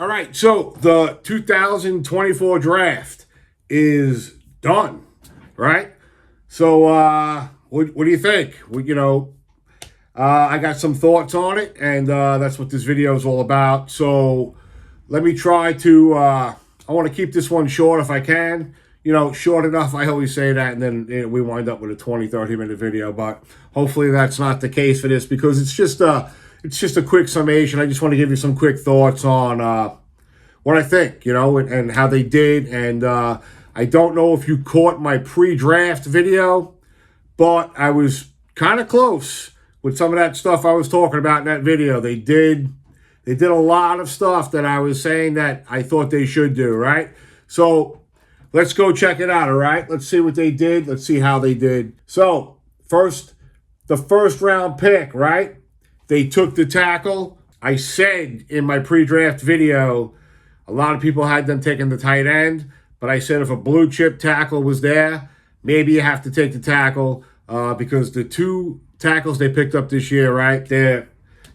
All right, so the 2024 draft is done, right? So what do you think? I got some thoughts on it, and that's what this video is all about. So let me try to, I want to keep this one short if I can. Short enough, I always say that, and then we wind up with a 20, 30-minute video. But hopefully that's not the case for this, because it's just a quick summation. I just want to give you some quick thoughts on what I think, and how they did. And I don't know if you caught my pre-draft video, but I was kind of close with some of that stuff I was talking about in that video. They did a lot of stuff that I was saying that I thought they should do, right? So let's go check it out, all right? Let's see what they did. Let's see how they did. So the first round pick, right? They took the tackle. I said in my pre-draft video, a lot of people had them taking the tight end, but I said if a blue chip tackle was there, maybe you have to take the tackle because the two tackles they picked up this year, right? They're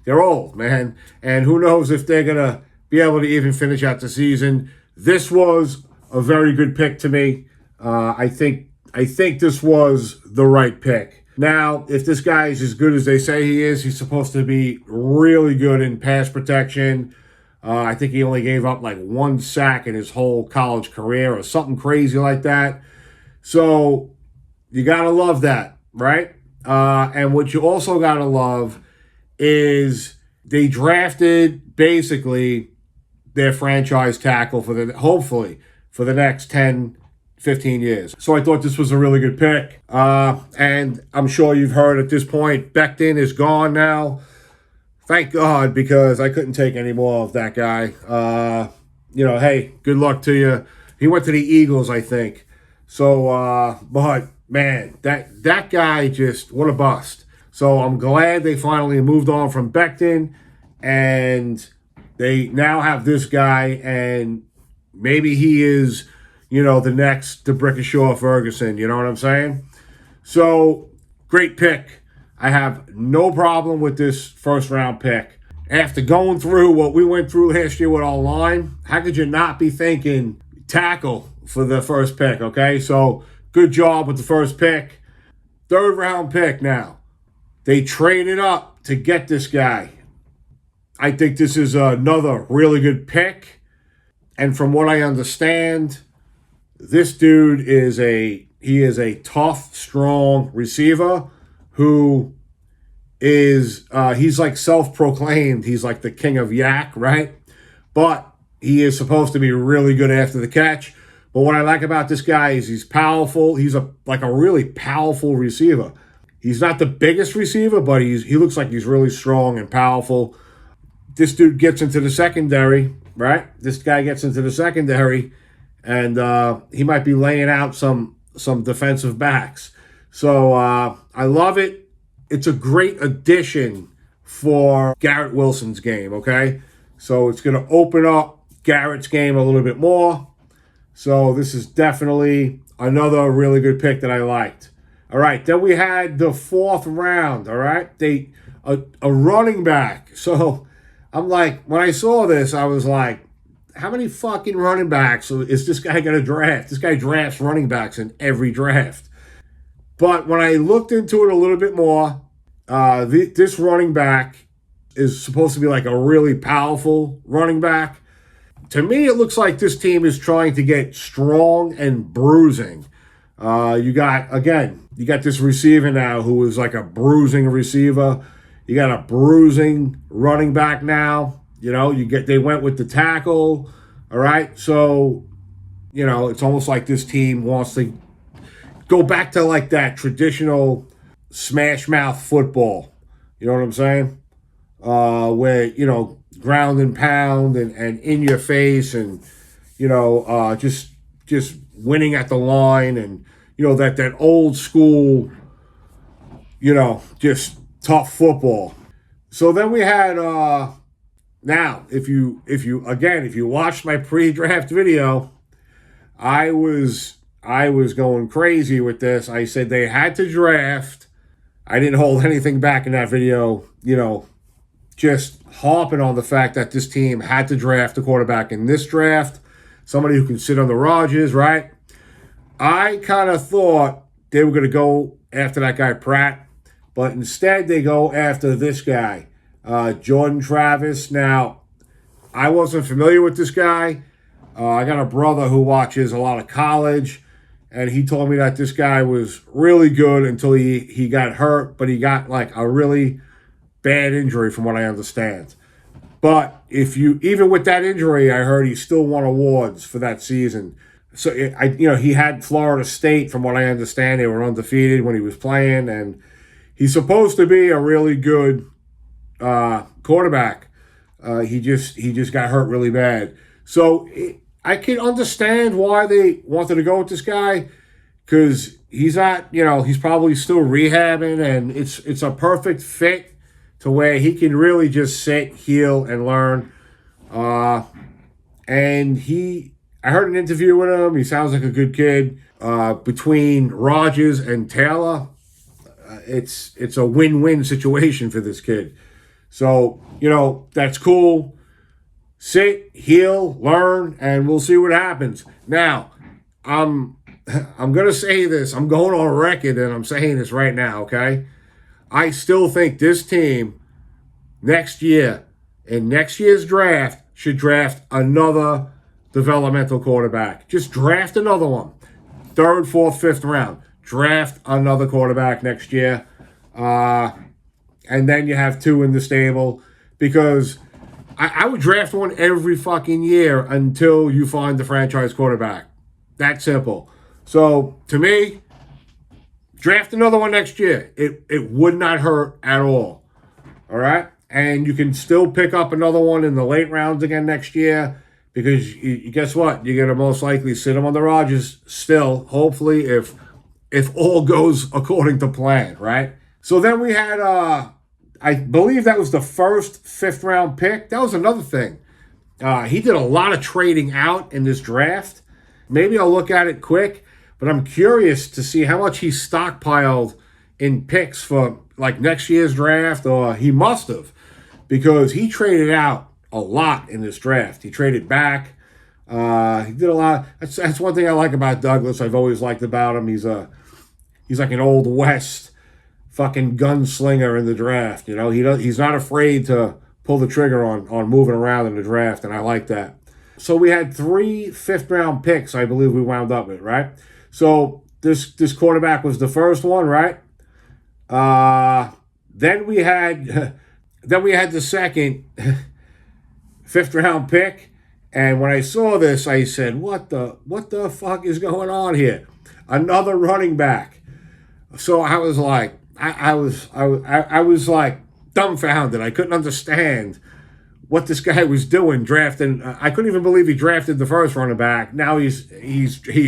old, man. And who knows if they're going to be able to even finish out the season. This was a very good pick to me. I think this was the right pick. Now, if this guy is as good as they say he is, he's supposed to be really good in pass protection. I think he only gave up like 1 sack in his whole college career or something crazy like that. So you got to love that, right? And what you also got to love is they drafted basically their franchise tackle hopefully for the next 10, 15 years. So I thought this was a really good pick. And I'm sure you've heard at this point, Becton is gone now. Thank God, because I couldn't take any more of that guy. Hey, good luck to you. He went to the Eagles, I think. So, but man, that guy just, what a bust. So I'm glad they finally moved on from Becton, and they now have this guy, and maybe he is, the next DeBrickashaw Ferguson. You know what I'm saying? So, great pick. I have no problem with this first round pick. After going through what we went through last year with our line, how could you not be thinking tackle for the first pick, okay? So, good job with the first pick. Third round pick now. They traded up to get this guy. I think this is another really good pick. And from what I understand, this dude is a tough, strong receiver who is, he's like self-proclaimed. He's like the king of yak, right? But he is supposed to be really good after the catch. But what I like about this guy is he's powerful. He's like a really powerful receiver. He's not the biggest receiver, but he looks like he's really strong and powerful. This dude gets into the secondary, right? This guy gets into the secondary, and he might be laying out some defensive backs. So I love it. It's a great addition for Garrett Wilson's game, okay? So it's going to open up Garrett's game a little bit more. So this is definitely another really good pick that I liked. All right, then we had the fourth round, all right? A running back. So I'm like, when I saw this, I was like, how many fucking running backs is this guy going to draft? This guy drafts running backs in every draft. But when I looked into it a little bit more, this running back is supposed to be like a really powerful running back. To me, it looks like this team is trying to get strong and bruising. You got this receiver now who is like a bruising receiver. You got a bruising running back now. They went with the tackle. All right. So, it's almost like this team wants to go back to like that traditional smash mouth football. You know what I'm saying? Where, ground and pound and in your face and, just winning at the line and, that old school, just tough football. So then we had, now, if you watched my pre-draft video, I was going crazy with this. I said they had to draft. I didn't hold anything back in that video, just harping on the fact that this team had to draft a quarterback in this draft, somebody who can sit on the Rodgers, right? I kind of thought they were going to go after that guy Pratt, but instead they go after this guy, Jordan Travis. Now, I wasn't familiar with this guy. I got a brother who watches a lot of college, and he told me that this guy was really good until he got hurt, but he got like a really bad injury from what I understand. But even with that injury, I heard he still won awards for that season. So he had Florida State, from what I understand. They were undefeated when he was playing, and he's supposed to be a really good quarterback. He just got hurt really bad. So I can understand why they wanted to go with this guy, because he's not, he's probably still rehabbing, and it's a perfect fit to where he can really just sit, heal, and learn. And I heard an interview with him. He sounds like a good kid. Between Rodgers and Taylor, it's a win-win situation for this kid. So, that's cool. Sit, heal, learn, and we'll see what happens. Now, I'm going to say this. I'm going on record, and I'm saying this right now, okay? I still think this team next year, in next year's draft, should draft another developmental quarterback. Just draft another one. 3rd, 4th, 5th round. Draft another quarterback next year. And then you have 2 in the stable. Because I would draft one every fucking year until you find the franchise quarterback. That simple. So, to me, draft another one next year. It would not hurt at all. All right? And you can still pick up another one in the late rounds again next year, because guess what? You're going to most likely sit him on the Rodgers still, hopefully, if all goes according to plan, right? So then we had, I believe that was the first 5th round pick. That was another thing. He did a lot of trading out in this draft. Maybe I'll look at it quick, but I'm curious to see how much he stockpiled in picks for like next year's draft, or he must have, because he traded out a lot in this draft. He traded back. He did a lot. That's one thing I like about Douglas. I've always liked about him. He's like an old West fucking gunslinger in the draft. He's not afraid to pull the trigger on moving around in the draft, and I like that. So we had 3 5th round picks, I believe we wound up with, right? So this quarterback was the first one, right? Then we had the second 5th round pick, and when I saw this, I said, "What the fuck is going on here? Another running back." So I was like, I was like dumbfounded. I couldn't understand what this guy was doing drafting. I couldn't even believe he drafted the first running back. Now he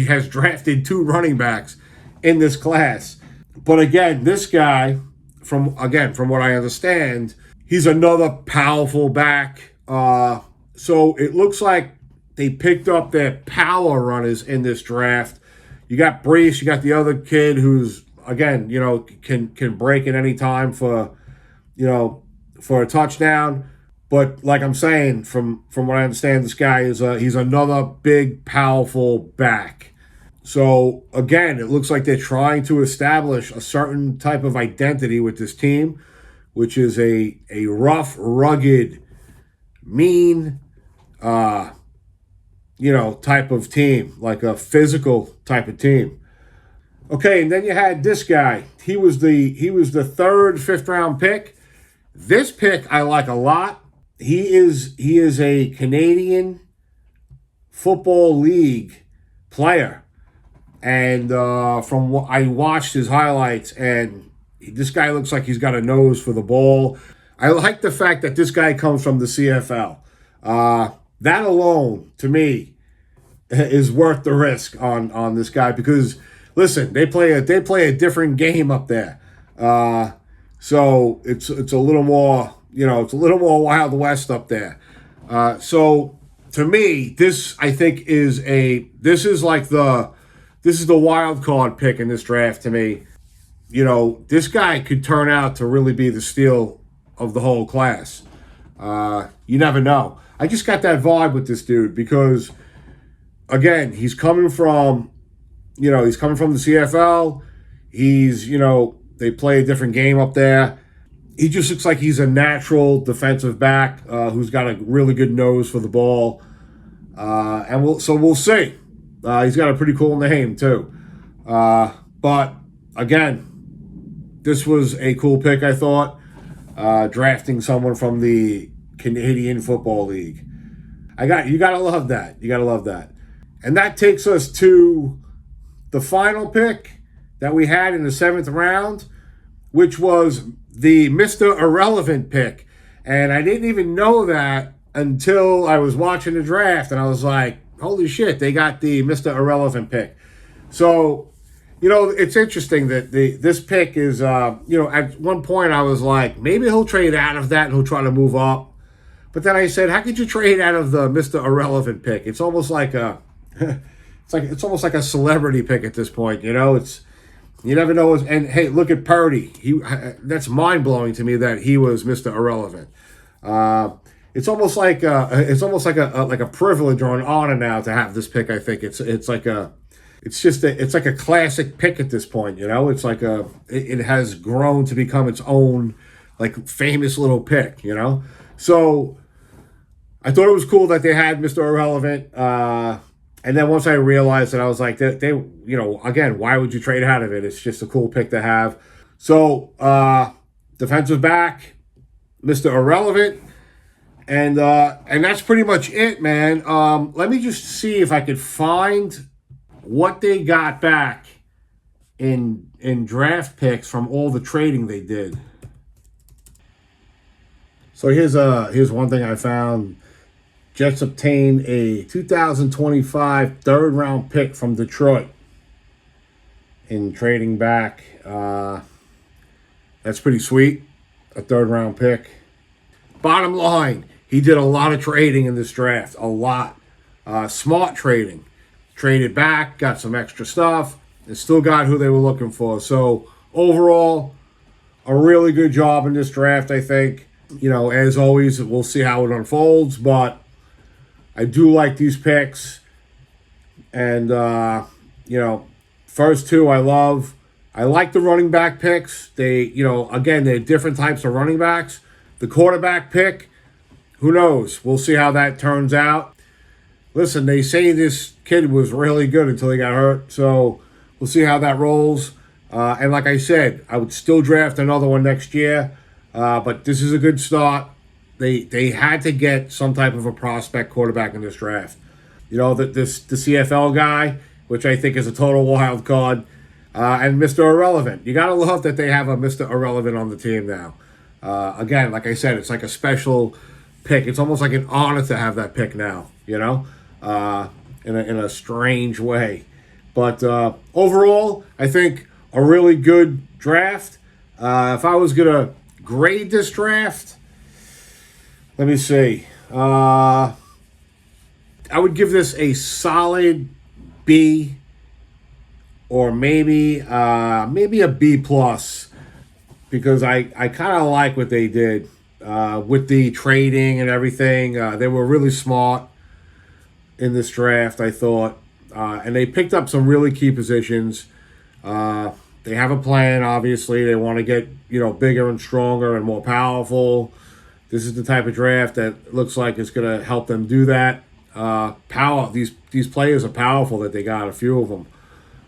has drafted 2 running backs in this class. But again, this guy, from what I understand, he's another powerful back. So it looks like they picked up their power runners in this draft. You got Brees, you got the other kid who's, again, can break at any time for a touchdown. But like I'm saying, from what I understand, this guy he's another big, powerful back. So again, it looks like they're trying to establish a certain type of identity with this team, which is a rough, rugged, mean, type of team, like a physical type of team. Okay, and then you had this guy. He was the 3rd, 5th round pick. This pick I like a lot. He is a Canadian Football League player. And from what I watched his highlights, and this guy looks like he's got a nose for the ball. I like the fact that this guy comes from the CFL. That alone, to me, is worth the risk on this guy, because listen, they play a different game up there. So it's a little more, it's a little more Wild West up there. So to me, this I think is the wild card pick in this draft to me. This guy could turn out to really be the steal of the whole class. You never know. I just got that vibe with this dude because, again, he's coming from the CFL. They play a different game up there. He just looks like he's a natural defensive back who's got a really good nose for the ball. And we'll see. He's got a pretty cool name too. But again, this was a cool pick, I thought. Drafting someone from the Canadian Football League. You gotta love that. You gotta love that. And that takes us to the final pick that we had in the 7th round, which was the Mr. Irrelevant pick. And I didn't even know that until I was watching the draft, and I was like, holy shit, they got the Mr. Irrelevant pick. So, it's interesting that this pick is, at one point I was like, maybe he'll trade out of that and he'll try to move up. But then I said, how could you trade out of the Mr. Irrelevant pick? It's almost like it's almost like a celebrity pick at this point. You never know. And hey, look at Purdy. That's mind blowing to me that he was Mr. Irrelevant. It's almost like a privilege or an honor now to have this pick. I think it's like a classic pick at this point. It's like it has grown to become its own like famous little pick. So I thought it was cool that they had Mr. Irrelevant. And then once I realized that, I was like, they again, why would you trade out of it? It's just a cool pick to have. So defensive back, Mr. Irrelevant. And that's pretty much it, man. Let me just see if I could find what they got back in draft picks from all the trading they did. So here's one thing I found. Jets obtained a 2025 third-round pick from Detroit in trading back. That's pretty sweet, a third-round pick. Bottom line, he did a lot of trading in this draft, a lot. Smart trading. Traded back, got some extra stuff, and still got who they were looking for. So overall, a really good job in this draft, I think. As always, we'll see how it unfolds, but I do like these picks. And, first two I love. I like the running back picks. Again, they're different types of running backs. The quarterback pick, who knows? We'll see how that turns out. Listen, they say this kid was really good until he got hurt, so we'll see how that rolls. And like I said, I would still draft another one next year, but this is a good start. They had to get some type of a prospect quarterback in this draft. The CFL guy, which I think is a total wild card, and Mr. Irrelevant. You got to love that they have a Mr. Irrelevant on the team now. Again, like I said, it's like a special pick. It's almost like an honor to have that pick now, in a strange way. But overall, I think a really good draft. If I was going to grade this draft, let me see. I would give this a solid B, or maybe a B plus, because I kind of like what they did with the trading and everything. They were really smart in this draft, I thought, and they picked up some really key positions. They have a plan, obviously. They want to get bigger and stronger and more powerful. This is the type of draft that looks like it's going to help them do that. These players are powerful that they got, a few of them.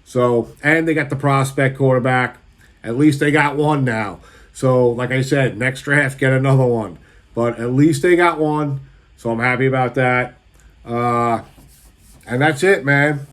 So, and they got the prospect quarterback. At least they got one now. So, like I said, next draft, get another one. But at least they got one. So I'm happy about that. And that's it, man.